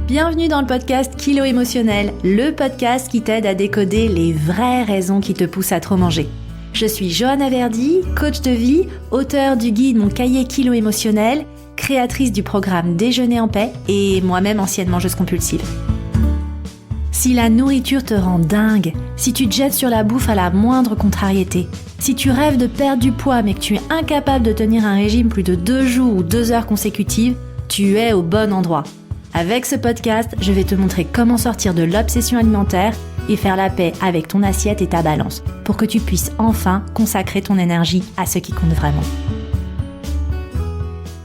Bienvenue dans le podcast Kilo Émotionnel, le podcast qui t'aide à décoder les vraies raisons qui te poussent à trop manger. Je suis Johanna Verdi, coach de vie, auteure du guide Mon cahier Kilo Émotionnel, créatrice du programme Déjeuner en paix et moi-même ancienne mangeuse compulsive. Si la nourriture te rend dingue, si tu te jettes sur la bouffe à la moindre contrariété, si tu rêves de perdre du poids mais que tu es incapable de tenir un régime plus de 2 jours ou 2 heures consécutives, tu es au bon endroit. Avec ce podcast, je vais te montrer comment sortir de l'obsession alimentaire et faire la paix avec ton assiette et ta balance pour que tu puisses enfin consacrer ton énergie à ce qui compte vraiment.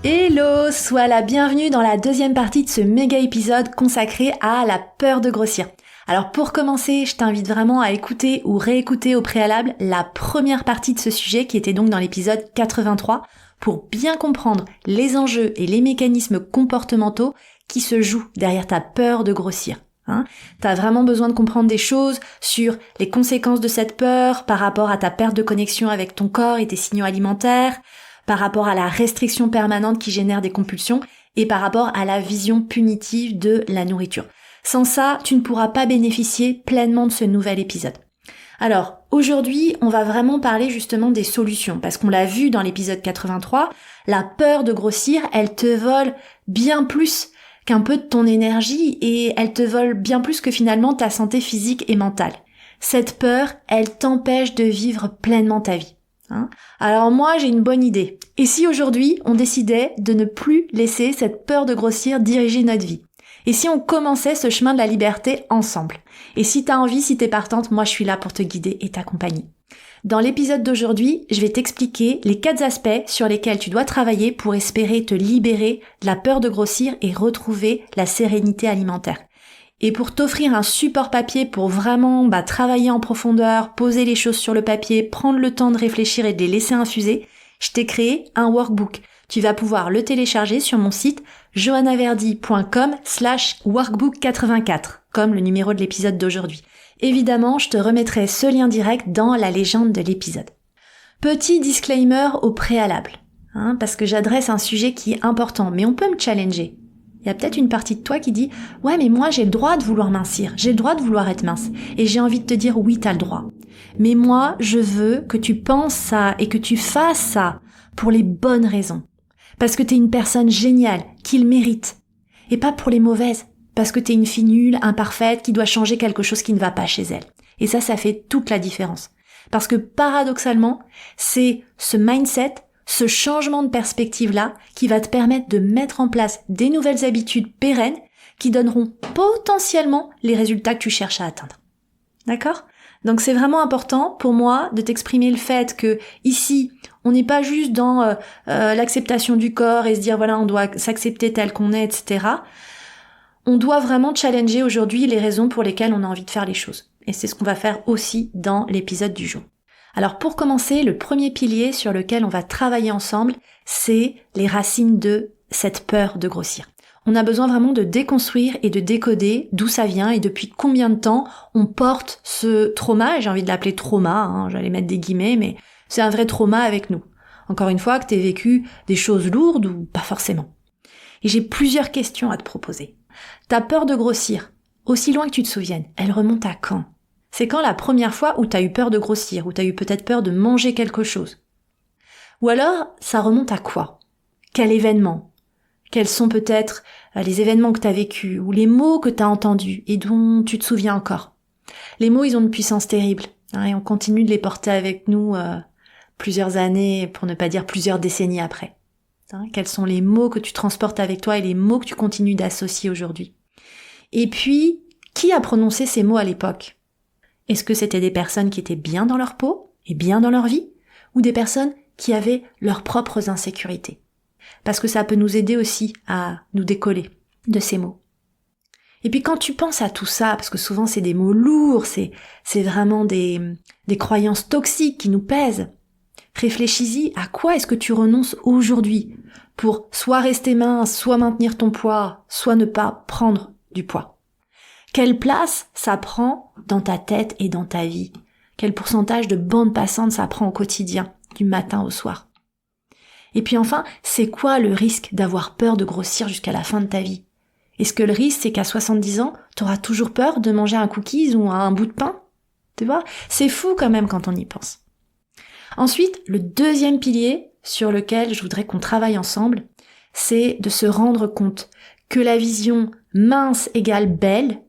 Hello, sois la bienvenue dans la deuxième partie de ce méga épisode consacré à la peur de grossir. Alors pour commencer, je t'invite vraiment à écouter ou réécouter au préalable la première partie de ce sujet qui était donc dans l'épisode 83 pour bien comprendre les enjeux et les mécanismes comportementaux qui se jouent derrière ta peur de grossir. T'as vraiment besoin de comprendre des choses sur les conséquences de cette peur par rapport à ta perte de connexion avec ton corps et tes signaux alimentaires, par rapport à la restriction permanente qui génère des compulsions et par rapport à la vision punitive de la nourriture. Sans ça, tu ne pourras pas bénéficier pleinement de ce nouvel épisode. Alors, aujourd'hui, on va vraiment parler justement des solutions, parce qu'on l'a vu dans l'épisode 83, la peur de grossir, elle te vole bien plus qu'un peu de ton énergie et elle te vole bien plus que finalement ta santé physique et mentale. Cette peur, elle t'empêche de vivre pleinement ta vie. Alors moi, j'ai une bonne idée. Et si aujourd'hui, on décidait de ne plus laisser cette peur de grossir diriger notre vie? Et si on commençait ce chemin de la liberté ensemble? Et si t'as envie, si t'es partante, moi je suis là pour te guider et t'accompagner. Dans l'épisode d'aujourd'hui, je vais t'expliquer les 4 aspects sur lesquels tu dois travailler pour espérer te libérer de la peur de grossir et retrouver la sérénité alimentaire. Et pour t'offrir un support papier pour vraiment travailler en profondeur, poser les choses sur le papier, prendre le temps de réfléchir et de les laisser infuser, je t'ai créé un workbook. Tu vas pouvoir le télécharger sur mon site johannaverdi.com/workbook84, comme le numéro de l'épisode d'aujourd'hui. Évidemment, je te remettrai ce lien direct dans la légende de l'épisode. Petit disclaimer au préalable, parce que j'adresse un sujet qui est important, mais on peut me challenger. Il y a peut-être une partie de toi qui dit « Ouais, mais moi j'ai le droit de vouloir mincir, j'ai le droit de vouloir être mince. » Et j'ai envie de te dire « Oui, t'as le droit. » Mais moi, je veux que tu penses ça et que tu fasses ça pour les bonnes raisons. Parce que t'es une personne géniale, qui le mérite. Et pas pour les mauvaises. Parce que t'es une fille nulle, imparfaite, qui doit changer quelque chose qui ne va pas chez elle. Et ça fait toute la différence. Parce que paradoxalement, c'est ce mindset, ce changement de perspective-là, qui va te permettre de mettre en place des nouvelles habitudes pérennes qui donneront potentiellement les résultats que tu cherches à atteindre. D'accord ? Donc c'est vraiment important pour moi de t'exprimer le fait que ici, on n'est pas juste dans l'acceptation du corps et se dire voilà, on doit s'accepter tel qu'on est, etc. On doit vraiment challenger aujourd'hui les raisons pour lesquelles on a envie de faire les choses. Et c'est ce qu'on va faire aussi dans l'épisode du jour. Alors pour commencer, le premier pilier sur lequel on va travailler ensemble, c'est les racines de cette peur de grossir. On a besoin vraiment de déconstruire et de décoder d'où ça vient et depuis combien de temps on porte ce trauma, et j'ai envie de l'appeler trauma, j'allais mettre des guillemets, mais c'est un vrai trauma avec nous. Encore une fois, que t'aies vécu des choses lourdes ou pas forcément. Et j'ai plusieurs questions à te proposer. Ta peur de grossir, aussi loin que tu te souviennes, elle remonte à quand? C'est quand la première fois où t'as eu peur de grossir, où t'as eu peut-être peur de manger quelque chose? Ou alors, ça remonte à quoi? Quel événement? Quels sont peut-être les événements que t'as vécus, ou les mots que t'as entendus et dont tu te souviens encore? Les mots, ils ont une puissance terrible, et on continue de les porter avec nous plusieurs années, pour ne pas dire plusieurs décennies après. Quels sont les mots que tu transportes avec toi et les mots que tu continues d'associer aujourd'hui? Et puis, qui a prononcé ces mots à l'époque? Est-ce que c'était des personnes qui étaient bien dans leur peau et bien dans leur vie? Ou des personnes qui avaient leurs propres insécurités? Parce que ça peut nous aider aussi à nous décoller de ces mots. Et puis quand tu penses à tout ça, parce que souvent c'est des mots lourds, c'est vraiment des croyances toxiques qui nous pèsent, réfléchis-y, à quoi est-ce que tu renonces aujourd'hui pour soit rester mince, soit maintenir ton poids, soit ne pas prendre du poids? Quelle place ça prend dans ta tête et dans ta vie? Quel pourcentage de bande passante ça prend au quotidien, du matin au soir? Et puis enfin, c'est quoi le risque d'avoir peur de grossir jusqu'à la fin de ta vie? Est-ce que le risque, c'est qu'à 70 ans, t'auras toujours peur de manger un cookies ou un bout de pain? Tu vois? C'est fou quand même quand on y pense. Ensuite, le deuxième pilier sur lequel je voudrais qu'on travaille ensemble, c'est de se rendre compte que la vision mince égale belle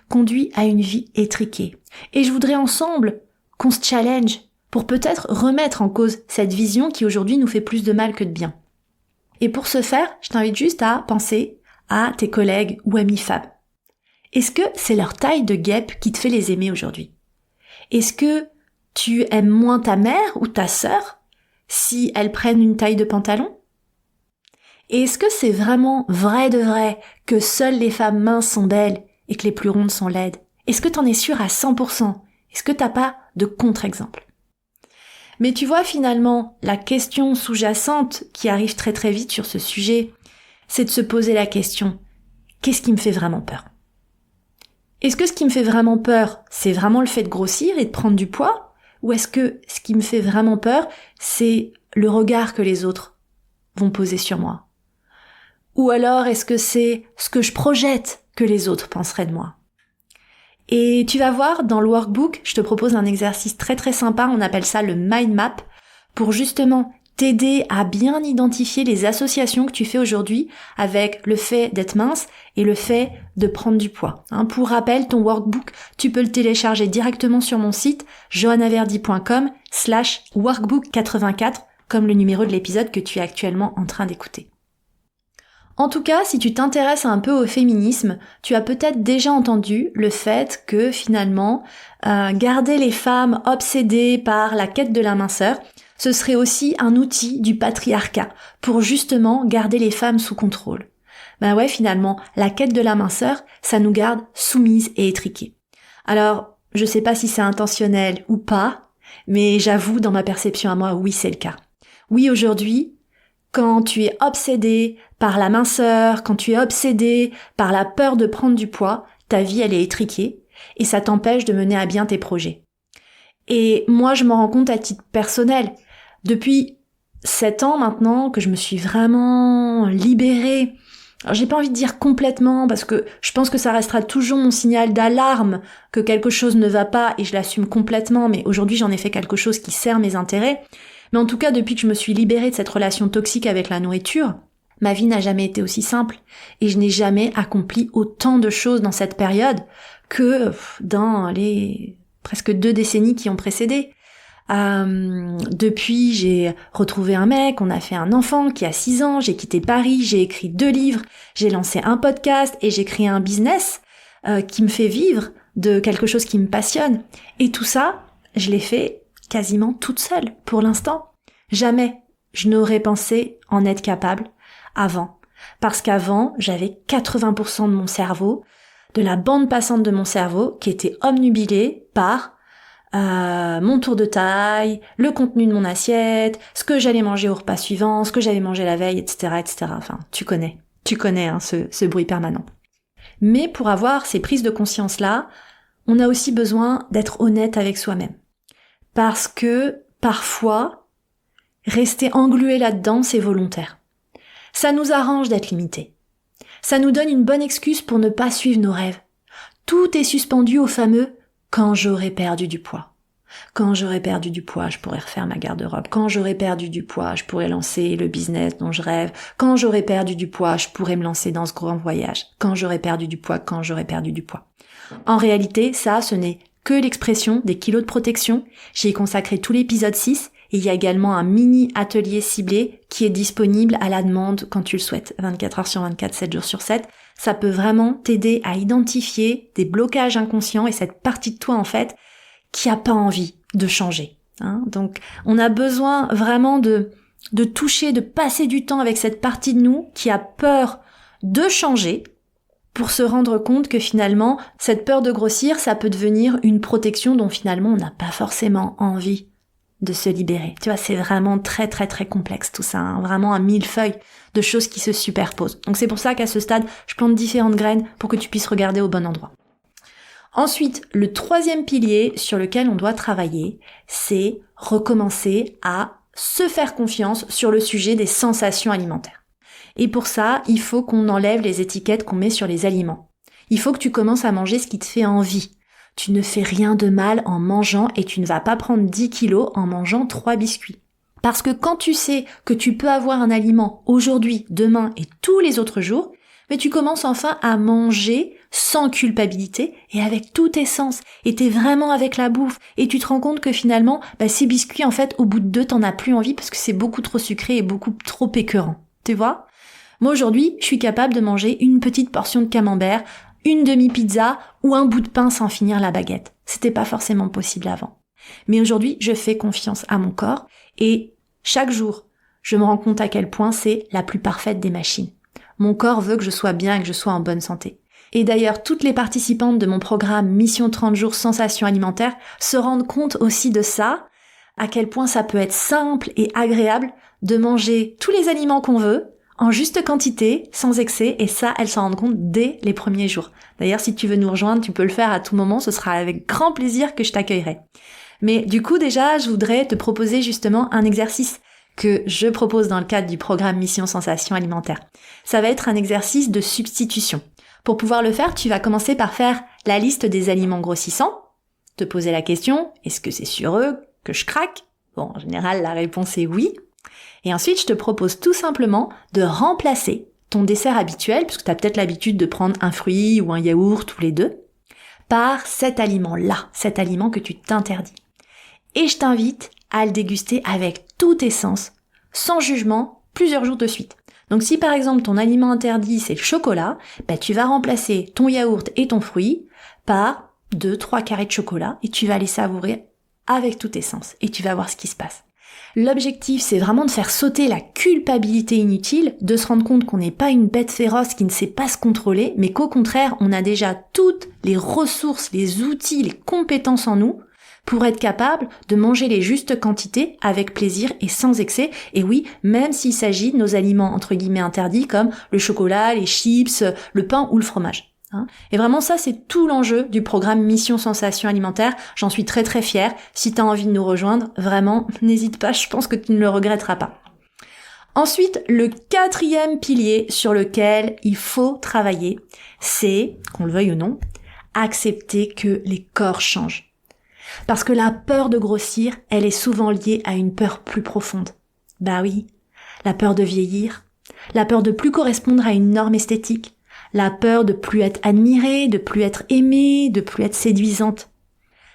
conduit à une vie étriquée. Et je voudrais ensemble qu'on se challenge pour peut-être remettre en cause cette vision qui aujourd'hui nous fait plus de mal que de bien. Et pour ce faire, je t'invite juste à penser à tes collègues ou amis femmes. Est-ce que c'est leur taille de guêpe qui te fait les aimer aujourd'hui? Est-ce que tu aimes moins ta mère ou ta sœur si elles prennent une taille de pantalon? Et est-ce que c'est vraiment vrai de vrai que seules les femmes minces sont belles et que les plus rondes sont laides? Est-ce que t'en es sûr à 100%? Est-ce que t'as pas de contre-exemple? Mais tu vois, finalement, la question sous-jacente qui arrive très très vite sur ce sujet, c'est de se poser la question, qu'est-ce qui me fait vraiment peur? Est-ce que ce qui me fait vraiment peur, c'est vraiment le fait de grossir et de prendre du poids? Ou est-ce que ce qui me fait vraiment peur, c'est le regard que les autres vont poser sur moi? Ou alors est-ce que c'est ce que je projette que les autres penseraient de moi? Et tu vas voir, dans le workbook, je te propose un exercice très très sympa, on appelle ça le mind map, pour justement t'aider à bien identifier les associations que tu fais aujourd'hui avec le fait d'être mince et le fait de prendre du poids. Pour rappel, ton workbook, tu peux le télécharger directement sur mon site johannaverdi.com/workbook84, comme le numéro de l'épisode que tu es actuellement en train d'écouter. En tout cas, si tu t'intéresses un peu au féminisme, tu as peut-être déjà entendu le fait que finalement, garder les femmes obsédées par la quête de la minceur, ce serait aussi un outil du patriarcat pour justement garder les femmes sous contrôle. Ben ouais, finalement, la quête de la minceur, ça nous garde soumises et étriquées. Alors, je sais pas si c'est intentionnel ou pas, mais j'avoue, dans ma perception à moi, oui, c'est le cas. Oui, aujourd'hui, quand tu es obsédé par la minceur, quand tu es obsédé par la peur de prendre du poids, ta vie elle est étriquée et ça t'empêche de mener à bien tes projets. Et moi je m'en rends compte à titre personnel. Depuis 7 ans maintenant que je me suis vraiment libérée. Alors j'ai pas envie de dire complètement parce que je pense que ça restera toujours mon signal d'alarme que quelque chose ne va pas et je l'assume complètement, mais aujourd'hui j'en ai fait quelque chose qui sert mes intérêts. Mais en tout cas, depuis que je me suis libérée de cette relation toxique avec la nourriture, ma vie n'a jamais été aussi simple et je n'ai jamais accompli autant de choses dans cette période que dans les presque 2 décennies qui ont précédé. Depuis, j'ai retrouvé un mec, on a fait un enfant qui a 6 ans, j'ai quitté Paris, j'ai écrit 2 livres, j'ai lancé un podcast et j'ai créé un business qui me fait vivre de quelque chose qui me passionne. Et tout ça, je l'ai fait quasiment toute seule, pour l'instant. Jamais je n'aurais pensé en être capable avant. Parce qu'avant, j'avais 80% de mon cerveau, de la bande passante de mon cerveau, qui était obnubilée par mon tour de taille, le contenu de mon assiette, ce que j'allais manger au repas suivant, ce que j'avais mangé la veille, etc., etc. Enfin, tu connais ce bruit permanent. Mais pour avoir ces prises de conscience-là, on a aussi besoin d'être honnête avec soi-même. Parce que, parfois, rester englué là-dedans, c'est volontaire. Ça nous arrange d'être limité. Ça nous donne une bonne excuse pour ne pas suivre nos rêves. Tout est suspendu au fameux « quand j'aurai perdu du poids ». Quand j'aurai perdu du poids, je pourrai refaire ma garde-robe. Quand j'aurai perdu du poids, je pourrai lancer le business dont je rêve. Quand j'aurai perdu du poids, je pourrai me lancer dans ce grand voyage. Quand j'aurai perdu du poids, quand j'aurai perdu du poids. En réalité, ça, ce n'est que l'expression des kilos de protection. J'y ai consacré tout l'épisode 6 et il y a également un mini atelier ciblé qui est disponible à la demande quand tu le souhaites. 24 heures sur 24, 7 jours sur 7. Ça peut vraiment t'aider à identifier des blocages inconscients et cette partie de toi, en fait, qui a pas envie de changer. Donc, on a besoin vraiment de toucher, de passer du temps avec cette partie de nous qui a peur de changer pour se rendre compte que finalement, cette peur de grossir, ça peut devenir une protection dont finalement on n'a pas forcément envie de se libérer. Tu vois, c'est vraiment très très très complexe tout ça, vraiment un millefeuille de choses qui se superposent. Donc c'est pour ça qu'à ce stade, je plante différentes graines pour que tu puisses regarder au bon endroit. Ensuite, le 3e pilier sur lequel on doit travailler, c'est recommencer à se faire confiance sur le sujet des sensations alimentaires. Et pour ça, il faut qu'on enlève les étiquettes qu'on met sur les aliments. Il faut que tu commences à manger ce qui te fait envie. Tu ne fais rien de mal en mangeant et tu ne vas pas prendre 10 kilos en mangeant 3 biscuits. Parce que quand tu sais que tu peux avoir un aliment aujourd'hui, demain et tous les autres jours, mais tu commences enfin à manger sans culpabilité et avec tout tes sens. Et t'es vraiment avec la bouffe. Et tu te rends compte que finalement, ces biscuits, en fait, au bout de 2, t'en as plus envie parce que c'est beaucoup trop sucré et beaucoup trop écœurant. Tu vois ? Moi, aujourd'hui, je suis capable de manger une petite portion de camembert, une demi-pizza ou un bout de pain sans finir la baguette. C'était pas forcément possible avant. Mais aujourd'hui, je fais confiance à mon corps et chaque jour, je me rends compte à quel point c'est la plus parfaite des machines. Mon corps veut que je sois bien et que je sois en bonne santé. Et d'ailleurs, toutes les participantes de mon programme Mission 30 jours Sensation alimentaire se rendent compte aussi de ça, à quel point ça peut être simple et agréable de manger tous les aliments qu'on veut, en juste quantité, sans excès, et ça, elles s'en rendent compte dès les premiers jours. D'ailleurs, si tu veux nous rejoindre, tu peux le faire à tout moment, ce sera avec grand plaisir que je t'accueillerai. Mais du coup, déjà, je voudrais te proposer justement un exercice que je propose dans le cadre du programme Mission Sensation alimentaire. Ça va être un exercice de substitution. Pour pouvoir le faire, tu vas commencer par faire la liste des aliments grossissants, te poser la question, est-ce que c'est sur eux que je craque ? Bon, en général, la réponse est oui. Et ensuite, je te propose tout simplement de remplacer ton dessert habituel, puisque tu as peut-être l'habitude de prendre un fruit ou un yaourt tous les deux, par cet aliment-là, cet aliment que tu t'interdis. Et je t'invite à le déguster avec tous tes sens, sans jugement, plusieurs jours de suite. Donc si par exemple ton aliment interdit c'est le chocolat, tu vas remplacer ton yaourt et ton fruit par 2-3 carrés de chocolat et tu vas les savourer avec tous tes sens et tu vas voir ce qui se passe. L'objectif c'est vraiment de faire sauter la culpabilité inutile, de se rendre compte qu'on n'est pas une bête féroce qui ne sait pas se contrôler, mais qu'au contraire on a déjà toutes les ressources, les outils, les compétences en nous pour être capable de manger les justes quantités avec plaisir et sans excès. Et oui, même s'il s'agit de nos aliments entre guillemets interdits comme le chocolat, les chips, le pain ou le fromage. Et vraiment ça, c'est tout l'enjeu du programme Mission Sensation alimentaire. J'en suis très très fière. Si tu as envie de nous rejoindre, vraiment, n'hésite pas, je pense que tu ne le regretteras pas. Ensuite, le 4e pilier sur lequel il faut travailler, c'est, qu'on le veuille ou non, accepter que les corps changent. Parce que la peur de grossir, elle est souvent liée à une peur plus profonde. Bah oui, la peur de vieillir, la peur de plus correspondre à une norme esthétique, la peur de plus être admirée, de plus être aimée, de plus être séduisante.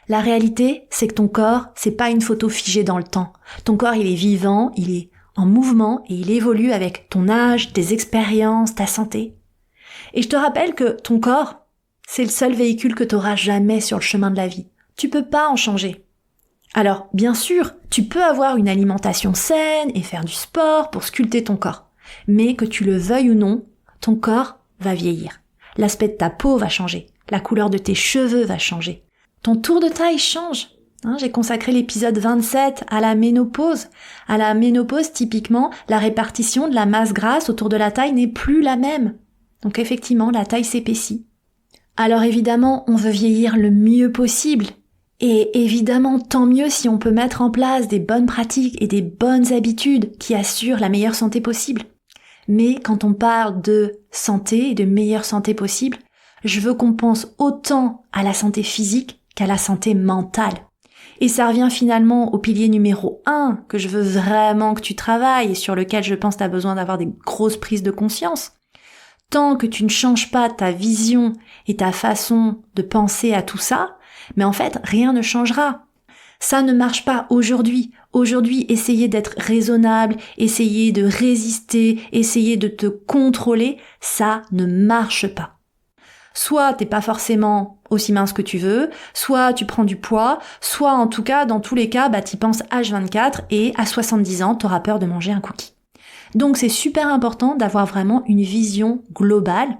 La réalité, c'est que ton corps, c'est pas une photo figée dans le temps. Ton corps, il est vivant, il est en mouvement et il évolue avec ton âge, tes expériences, ta santé. Et je te rappelle que ton corps, c'est le seul véhicule que tu auras jamais sur le chemin de la vie. Tu peux pas en changer. Alors, bien sûr, tu peux avoir une alimentation saine et faire du sport pour sculpter ton corps. Mais que tu le veuilles ou non, ton corps va vieillir. L'aspect de ta peau va changer. La couleur de tes cheveux va changer. Ton tour de taille change. J'ai consacré l'épisode 27 à la ménopause. À la ménopause, typiquement, la répartition de la masse grasse autour de la taille n'est plus la même. Donc effectivement, la taille s'épaissit. Alors évidemment, on veut vieillir le mieux possible. Et évidemment, tant mieux si on peut mettre en place des bonnes pratiques et des bonnes habitudes qui assurent la meilleure santé possible. Mais quand on parle de santé et de meilleure santé possible, je veux qu'on pense autant à la santé physique qu'à la santé mentale. Et ça revient finalement au pilier numéro 1 que je veux vraiment que tu travailles et sur lequel je pense que tu as besoin d'avoir des grosses prises de conscience. Tant que tu ne changes pas ta vision et ta façon de penser à tout ça, mais en fait, rien ne changera. Ça ne marche pas aujourd'hui. Aujourd'hui, essayer d'être raisonnable, essayer de résister, essayer de te contrôler, ça ne marche pas. Soit t'es pas forcément aussi mince que tu veux, soit tu prends du poids, soit en tout cas, dans tous les cas, t'y penses H24 et à 70 ans, t'auras peur de manger un cookie. Donc c'est super important d'avoir vraiment une vision globale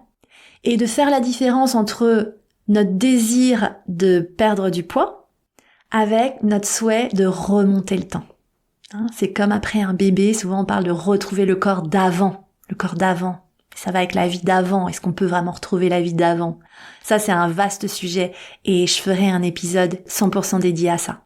et de faire la différence entre notre désir de perdre du poids avec notre souhait de remonter le temps. C'est comme après un bébé, souvent on parle de retrouver le corps d'avant, le corps d'avant. Ça va avec la vie d'avant, est-ce qu'on peut vraiment retrouver la vie d'avant ? Ça c'est un vaste sujet et je ferai un épisode 100% dédié à ça.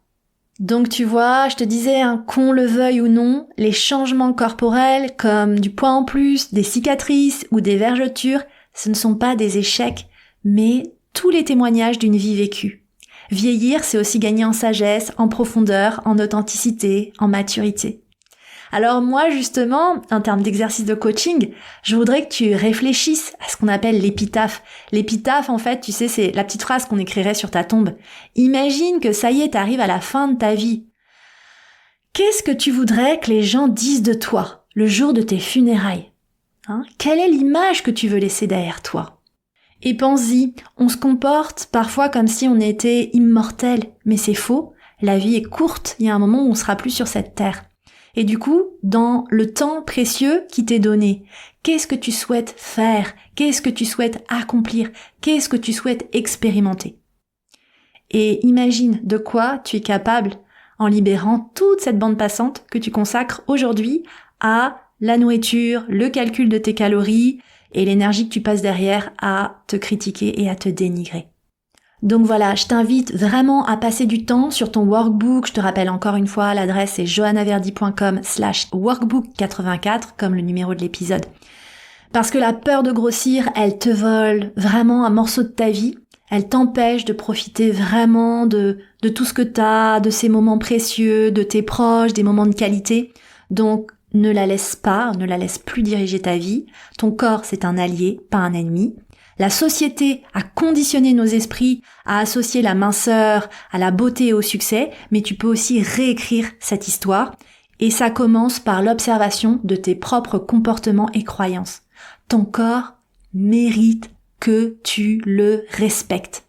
Donc tu vois, je te disais, qu'on le veuille ou non, les changements corporels comme du poids en plus, des cicatrices ou des vergetures, ce ne sont pas des échecs, mais tous les témoignages d'une vie vécue. Vieillir, c'est aussi gagner en sagesse, en profondeur, en authenticité, en maturité. Alors moi, justement, en termes d'exercice de coaching, je voudrais que tu réfléchisses à ce qu'on appelle l'épitaphe. L'épitaphe, en fait, tu sais, c'est la petite phrase qu'on écrirait sur ta tombe. Imagine que ça y est, t'arrives à la fin de ta vie. Qu'est-ce que tu voudrais que les gens disent de toi le jour de tes funérailles ? Quelle est l'image que tu veux laisser derrière toi ? Et pense-y, on se comporte parfois comme si on était immortel, mais c'est faux. La vie est courte, il y a un moment où on sera plus sur cette terre. Et du coup, dans le temps précieux qui t'est donné, qu'est-ce que tu souhaites faire ? Qu'est-ce que tu souhaites accomplir ? Qu'est-ce que tu souhaites expérimenter ? Et imagine de quoi tu es capable en libérant toute cette bande passante que tu consacres aujourd'hui à la nourriture, le calcul de tes calories et l'énergie que tu passes derrière à te critiquer et à te dénigrer. Donc voilà, je t'invite vraiment à passer du temps sur ton workbook. Je te rappelle encore une fois, l'adresse est johannaverdi.com/workbook84 comme le numéro de l'épisode. Parce que la peur de grossir, elle te vole vraiment un morceau de ta vie. Elle t'empêche de profiter vraiment de tout ce que t'as, de ces moments précieux, de tes proches, des moments de qualité. Donc ne la laisse plus diriger ta vie. Ton corps, c'est un allié, pas un ennemi. La société a conditionné nos esprits à associer la minceur à la beauté et au succès, mais tu peux aussi réécrire cette histoire. Et ça commence par l'observation de tes propres comportements et croyances. Ton corps mérite que tu le respectes.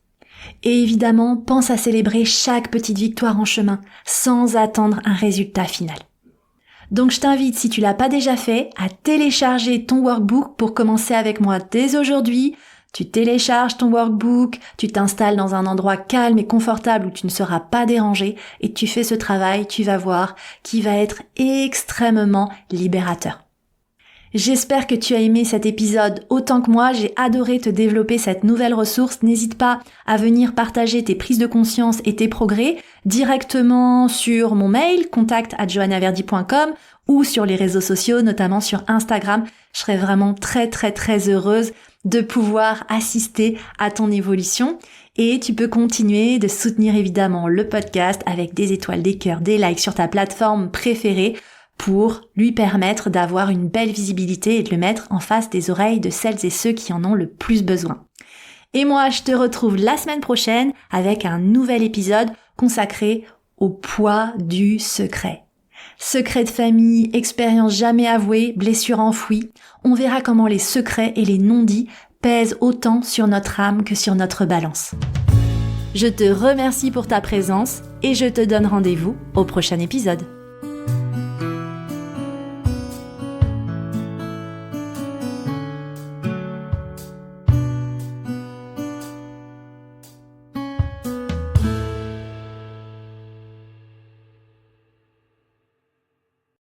Et évidemment, pense à célébrer chaque petite victoire en chemin, sans attendre un résultat final. Donc je t'invite, si tu l'as pas déjà fait, à télécharger ton workbook pour commencer avec moi dès aujourd'hui. Tu télécharges ton workbook, tu t'installes dans un endroit calme et confortable où tu ne seras pas dérangé et tu fais ce travail, tu vas voir, qui va être extrêmement libérateur. J'espère que tu as aimé cet épisode autant que moi, j'ai adoré te développer cette nouvelle ressource. N'hésite pas à venir partager tes prises de conscience et tes progrès directement sur mon mail, contact@johannaverdi.com ou sur les réseaux sociaux, notamment sur Instagram. Je serais vraiment très heureuse de pouvoir assister à ton évolution. Et tu peux continuer de soutenir évidemment le podcast avec des étoiles, des cœurs, des likes sur ta plateforme préférée pour lui permettre d'avoir une belle visibilité et de le mettre en face des oreilles de celles et ceux qui en ont le plus besoin. Et moi, je te retrouve la semaine prochaine avec un nouvel épisode consacré au poids du secret. Secret de famille, expérience jamais avouée, blessure enfouie. On verra comment les secrets et les non-dits pèsent autant sur notre âme que sur notre balance. Je te remercie pour ta présence et je te donne rendez-vous au prochain épisode.